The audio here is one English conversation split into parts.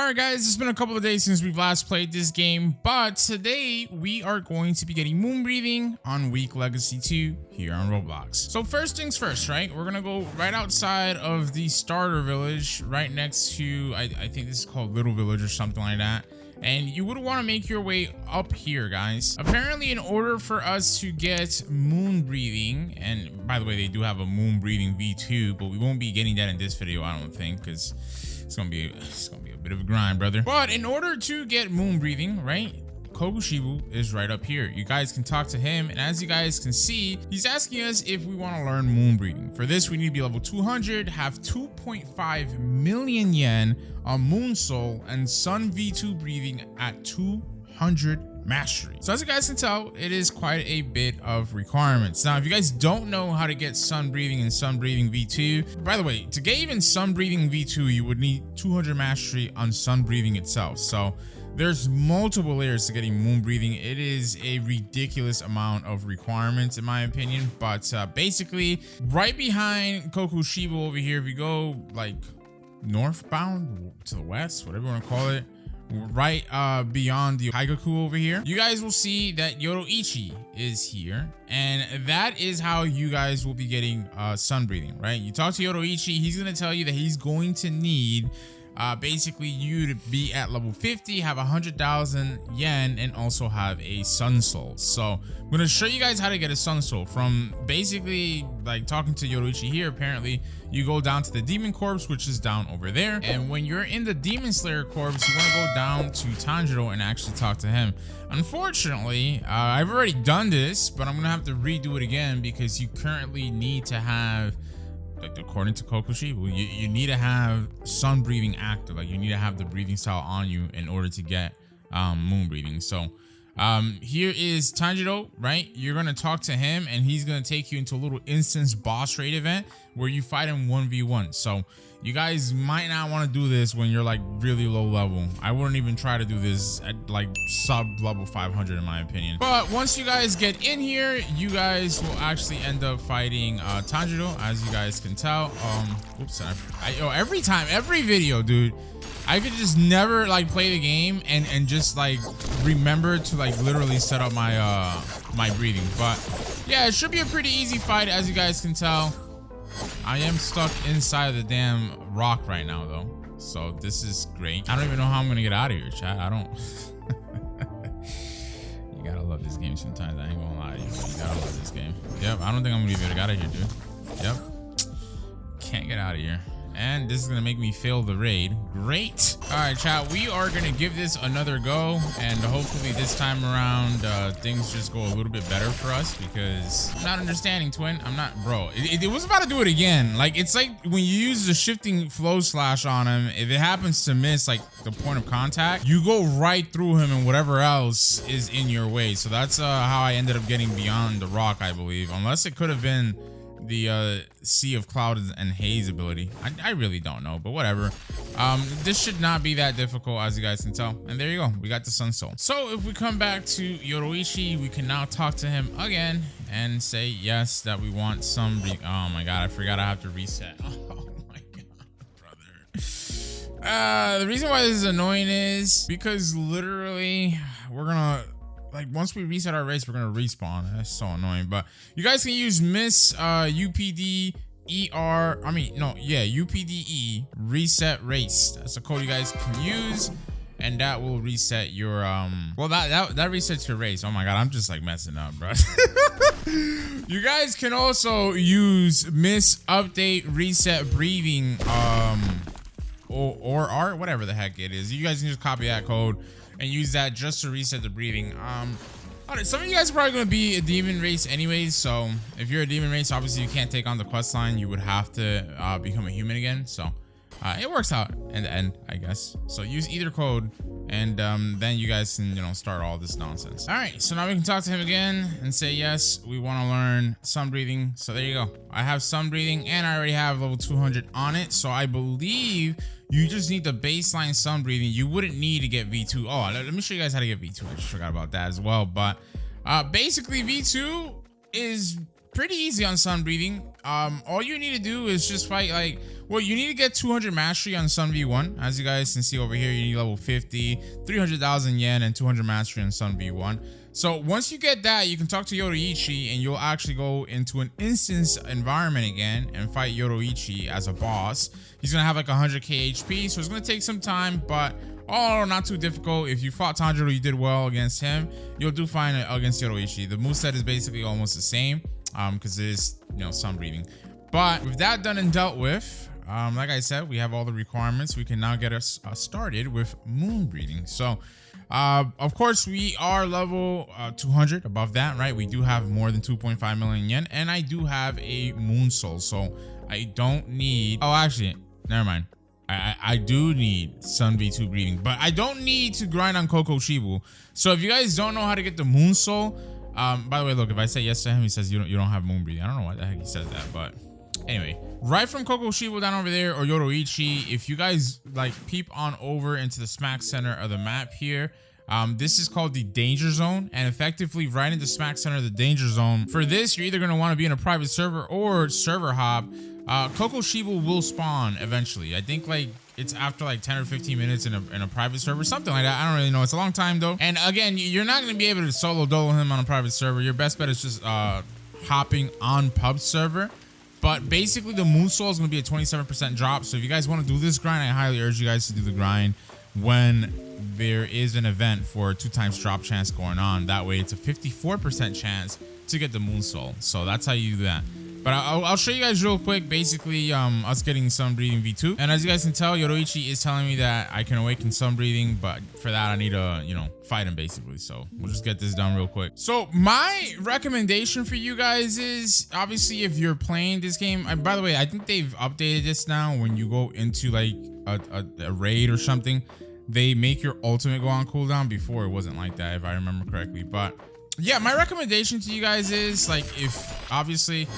Alright guys, it's been a couple of days since we've last played this game, but today we are going to be getting moon breathing on Week Legacy 2 here on Roblox. So first things first, right? We're gonna go right outside of the starter village, right next to, I think this is called Little Village or something like that. And you would want to make your way up here, guys. Apparently, in order for us to get moon breathing, and by the way, they do have a moon breathing V2, but we won't be getting that in this video, I don't think, because it's gonna be a bit of a grind, brother. But in order to get moon breathing, right, Kokushibu is right up here. You guys can talk to him, and as you guys can see, he's asking us if we want to learn moon breathing. For this, we need to be level 200, have 2.5 million yen on moon soul, and sun V2 breathing at 200 mastery. So as you guys can tell, it is quite a bit of requirements. Now, if you guys don't know how to get sun breathing and sun breathing V2, by the way, to get even sun breathing V2, you would need 200 mastery on sun breathing itself. So there's multiple layers to getting moon breathing. It is a ridiculous amount of requirements in my opinion, but basically right behind Kokushibu over here, if you go like northbound to the west, whatever you want to call it, right beyond the Haigaku over here, you guys will see that Yodoichi is here, and that is how you guys will be getting sun breathing, right? You talk to Yodoichi, he's going to tell you that he's going to need basically you to be at level 50, have 100,000 yen, and also have a sun soul. So I'm going to show you guys how to get a sun soul from basically like talking to Yodoichi here. Apparently you go down to the demon corpse, which is down over there, and when you're in the demon slayer corpse, you want to go down to Tanjiro and actually talk to him. Unfortunately, I've already done this, but I'm gonna have to redo it again because you currently need to have, like according to Kokushibu, you need to have sun breathing active. Like you need to have the breathing style on you in order to get moon breathing. So here is Tanjiro, right? You're gonna talk to him and he's gonna take you into a little instance boss raid event where you fight him 1v1. So you guys might not want to do this when you're like really low level. I wouldn't even try to do this at like sub level 500 in my opinion. But once you guys get in here, you guys will actually end up fighting Tanjiro, as you guys can tell. Oops, every video, dude, I could just never like play the game and just like remember to like literally set up my my breathing. But yeah, it should be a pretty easy fight, as you guys can tell. I am stuck inside of the damn rock right now though, so this is great. I don't even know how I'm gonna get out of here, chat. I don't You gotta love this game sometimes, I ain't gonna lie to you, but you gotta love this game. Yep, I don't think I'm gonna be able to get out of here, dude. Yep, can't get out of here. And this is gonna make me fail the raid. Great. All right, chat, we are gonna give this another go, and hopefully this time around things just go a little bit better for us, because I'm not understanding, twin. I'm not, bro. It was about to do it again. Like, it's like when you use the shifting flow slash on him, if it happens to miss like the point of contact, you go right through him and whatever else is in your way. So that's how I ended up getting beyond the rock, I believe, unless it could have been the Sea of Cloud and Haze ability. I really don't know, but whatever. This should not be that difficult, as you guys can tell. And there you go, we got the sun soul. So if we come back to Yodoichi, we can now talk to him again and say yes, that we want some oh my god, I forgot I have to reset. Oh my god, brother. The reason why this is annoying is because literally we're gonna, like, once we reset our race, we're gonna respawn. That's so annoying. But you guys can use Miss UPDE reset race. That's a code you guys can use, and that will reset your well, that resets your race. Oh my god, I'm just like messing up, bro. You guys can also use Miss update reset breathing or art, whatever the heck it is. You guys can just copy that code and use that just to reset the breathing. Some of you guys are probably going to be a demon race anyways, so if you're a demon race, obviously you can't take on the quest line. You would have to become a human again, so it works out in the end, I guess. So use either code, and then you guys can, you know, start all this nonsense. All right, so now we can talk to him again and say yes, we want to learn sun breathing. So there you go, I have sun breathing and I already have level 200 on it, so I believe you just need the baseline sun breathing. You wouldn't need to get V2. Oh, let me show you guys how to get V2. I just forgot about that as well. But basically V2 is pretty easy on sun breathing. All you need to do is just fight like Well, you need to get 200 mastery on Sun V1. As you guys can see over here, you need level 50, 300,000 yen, and 200 mastery on Sun V1. So once you get that, you can talk to Yoruichi, and you'll actually go into an instance environment again and fight Yoruichi as a boss. He's gonna have like 100k HP, so it's gonna take some time, but not too difficult. If you fought Tanjiro, you did well against him, you'll do fine against Yoruichi. The moveset is basically almost the same, because it is, you know, sun breathing. But with that done and dealt with, like I said, we have all the requirements. We can now get us started with moon breathing. So of course, we are level 200 above that, right? We do have more than 2.5 million yen, and I do have a moon soul, so I don't need, oh, actually, never mind. I do need Sun V2 breathing, but I don't need to grind on Koko Shibu. So if you guys don't know how to get the moon soul, by the way, look, if I say yes to him, he says you don't have moon breathing. I don't know why the heck he says that, but anyway, right from Koko Shibu down over there, or Yoruichi, if you guys like peep on over into the smack center of the map here, this is called the danger zone, and effectively right in the smack center of the danger zone. For this, you're either going to want to be in a private server or server hop. Koko Shibu will spawn eventually. I think like it's after like 10 or 15 minutes in a private server, something like that. I don't really know. It's a long time though. And again, you're not going to be able to solo dolo him on a private server. Your best bet is just hopping on pub server. But basically the moon soul is going to be a 27% drop. So if you guys want to do this grind, I highly urge you guys to do the grind when there is an event for 2x drop chance going on. That way it's a 54% chance to get the moon soul. So that's how you do that. But I'll show you guys real quick, basically us getting sun breathing V2. And as you guys can tell, Yoruichi is telling me that I can awaken sun breathing, but for that I need to, you know, fight him basically. So we'll just get this done real quick. So my recommendation for you guys is, obviously, if you're playing this game, and by the way, I think they've updated this now. When you go into like a raid or something, they make your ultimate go on cooldown. Before it wasn't like that, if I remember correctly. But yeah, my recommendation to you guys is, like, if obviously,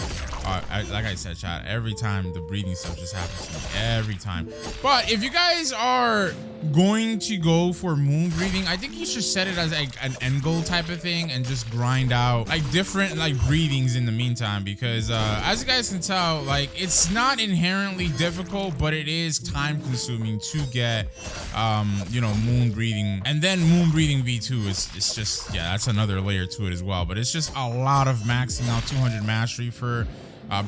like I said, chat, every time the breathing stuff just happens to me, every time. But if you guys are going to go for moon breathing, I think you should set it as like an end goal type of thing and just grind out like different like breathings in the meantime, because as you guys can tell, like, it's not inherently difficult, but it is time consuming to get you know, moon breathing. And then moon breathing V2 is, it's just, yeah, that's another layer to it as well. But it's just a lot of maxing out 200 mastery for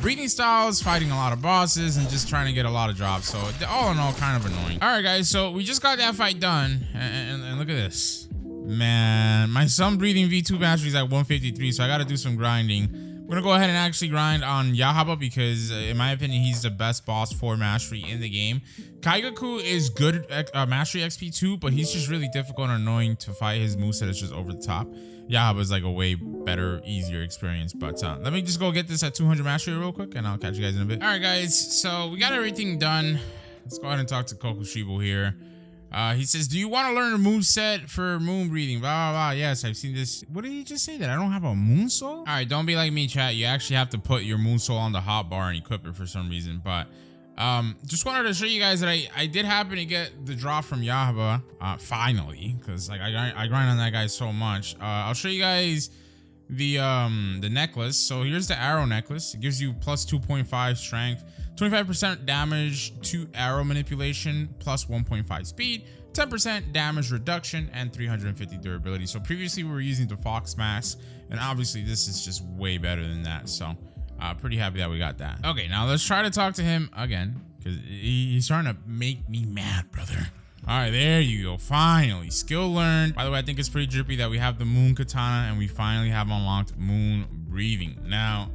breathing styles, fighting a lot of bosses, and just trying to get a lot of drops. So all in all, kind of annoying. All right, guys, so we just got that fight done, and look at this, man. My sun breathing V2 mastery is at 153, so I got to do some grinding. I'm gonna go ahead and actually grind on Yahaba, because in my opinion, he's the best boss for mastery in the game. Kaigaku is good mastery XP too, but he's just really difficult and annoying to fight. His moveset is just over the top. Yahaba is like a way better, easier experience. But let me just go get this at 200 mastery real quick, and I'll catch you guys in a bit. All right, guys, so we got everything done. Let's go ahead and talk to Koko Shibu here. He says, do you want to learn a move set for moon breathing? Blah, blah, blah. Yes, I've seen this. What did he just say? That I don't have a moon soul? All right, don't be like me, chat. You actually have to put your moon soul on the hotbar and equip it for some reason. But just wanted to show you guys that I did happen to get the drop from Yahaba finally, because like I grind on that guy so much. I'll show you guys the necklace. So here's the arrow necklace. It gives you plus 2.5 strength, 25% damage to arrow manipulation, plus 1.5 speed, 10% damage reduction, and 350 durability. So previously we were using the Fox Mask, and obviously this is just way better than that. So pretty happy that we got that. Okay, now let's try to talk to him again, because he's starting to make me mad, brother. All right, there you go. Finally, skill learned. By the way, I think it's pretty drippy that we have the moon katana and we finally have unlocked moon breathing. Now,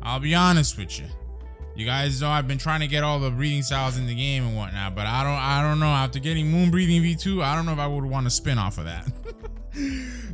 I'll be honest with you. You guys know I've been trying to get all the breathing styles in the game and whatnot, but I don't know. After getting moon breathing V2, I don't know if I would want to spin off of that.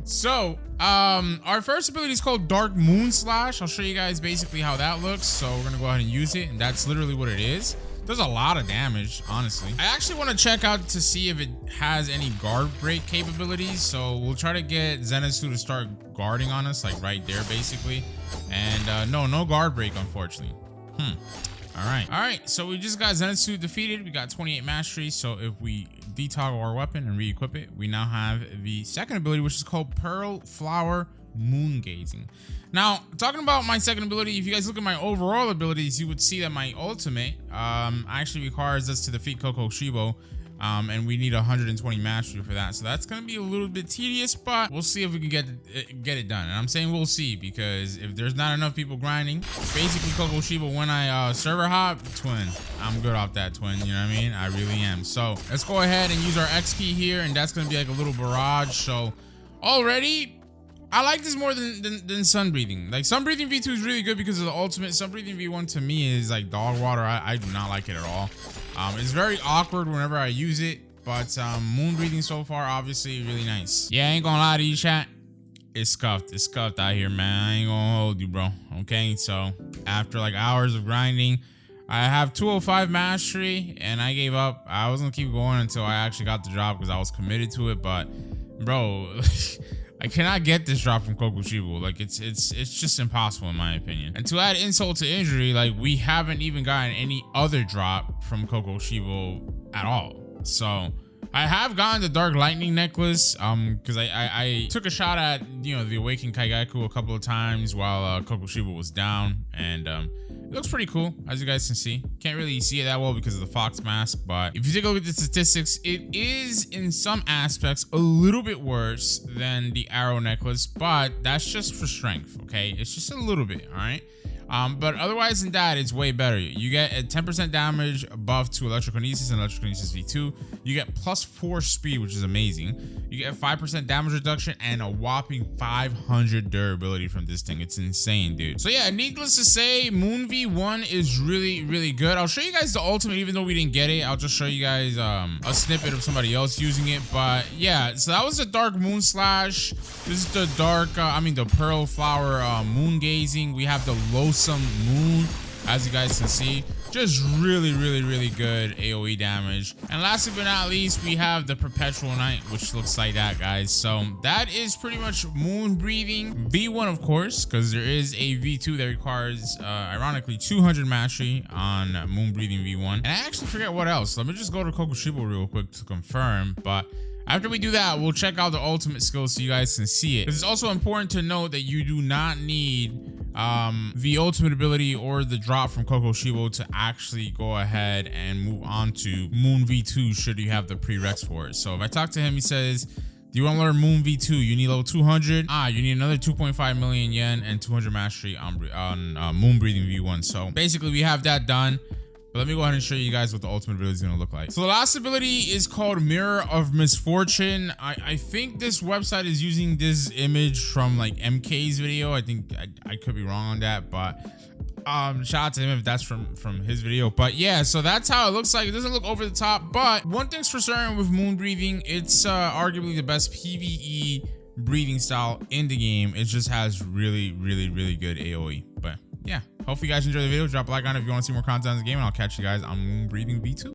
So, our first ability is called Dark Moon Slash. I'll show you guys basically how that looks. So we're gonna go ahead and use it, and that's literally what it is. Does a lot of damage, honestly. I actually want to check out to see if it has any guard break capabilities. So we'll try to get Zenitsu to start guarding on us, like right there, basically. And no guard break, unfortunately. All right, so we just got Zenitsu defeated. We got 28 mastery. So if we detoggle our weapon and re-equip it, we now have the second ability, which is called Pearl Flower moon gazing. Now, talking about my second ability, if you guys look at my overall abilities, you would see that my ultimate actually requires us to defeat Coco Shibo. And we need 120 mastery for that, so that's gonna be a little bit tedious, but we'll see if we can get it done. And I'm saying we'll see, because if there's not enough people grinding, basically Coco Shiba, when I server hop, twin, I'm good off that, twin, you know what I mean? I really am. So let's go ahead and use our X key here, and that's gonna be like a little barrage. So already I like this more than sun breathing. Like, sun breathing V2 is really good because of the ultimate. Sun breathing V1 to me is like dog water. I do not like it at all. It's very awkward whenever I use it, but moon breathing so far, obviously really nice. Yeah, I ain't gonna lie to you, chat. It's scuffed. It's scuffed out here, man. I ain't gonna hold you, bro. Okay, so after like hours of grinding, I have 205 mastery, and I gave up. I was gonna keep going until I actually got the drop because I was committed to it, but bro. I cannot get this drop from Coco Shibo. Like, it's just impossible in my opinion. And to add insult to injury, like, we haven't even gotten any other drop from Coco Shibo at all. So I have gotten the Dark Lightning necklace because I took a shot at, you know, the Awakened Kaigaku a couple of times while Coco Shibo was down, and it looks pretty cool, as you guys can see. Can't really see it that well because of the fox mask, but if you take a look at the statistics, it is in some aspects a little bit worse than the arrow necklace, but that's just for strength, okay? It's just a little bit, all right? But otherwise than that, it's way better. You get a 10% damage buff to Electrokinesis and Electrokinesis V2. You get +4 speed, which is amazing. You get 5% damage reduction and a whopping 500 durability from this thing. It's insane, dude. So yeah, needless to say, Moon V1 is really, really good. I'll show you guys the ultimate, even though we didn't get it. I'll just show you guys a snippet of somebody else using it. But yeah, so that was the Dark Moon Slash. This is the dark, the Pearl Flower Moon Gazing. We have the Loathsome Moon, as you guys can see. Just really, really, really good AoE damage. And lastly but not least, we have the Perpetual Night, which looks like that, guys. So that is pretty much Moon Breathing V1, of course, because there is a V2 that requires, ironically, 200 mastery on Moon Breathing V1. And I actually forget what else. Let me just go to Coco Shibo real quick to confirm, but after we do that, we'll check out the ultimate skills so you guys can see it. It's also important to note that you do not need the ultimate ability or the drop from Coco Shibo to actually go ahead and move on to Moon V2 should you have the prereqs for it. So if I talk to him, he says, do you want to learn Moon V2? You need level 200. You need another 2.5 million yen and 200 mastery on Moon Breathing V1. So basically we have that done. But let me go ahead and show you guys what the ultimate ability is going to look like. So the last ability is called Mirror of Misfortune. I think this website is using this image from like MK's video. I think I could be wrong on that, but shout out to him if that's from his video. But yeah, so that's how it looks like. It doesn't look over the top, but one thing's for certain with Moon Breathing, it's arguably the best PvE breathing style in the game. It just has really, really, really good AoE. But yeah, hopefully you guys enjoyed the video. Drop a like on it if you want to see more content in the game, and I'll catch you guys on Moon Breathing V2.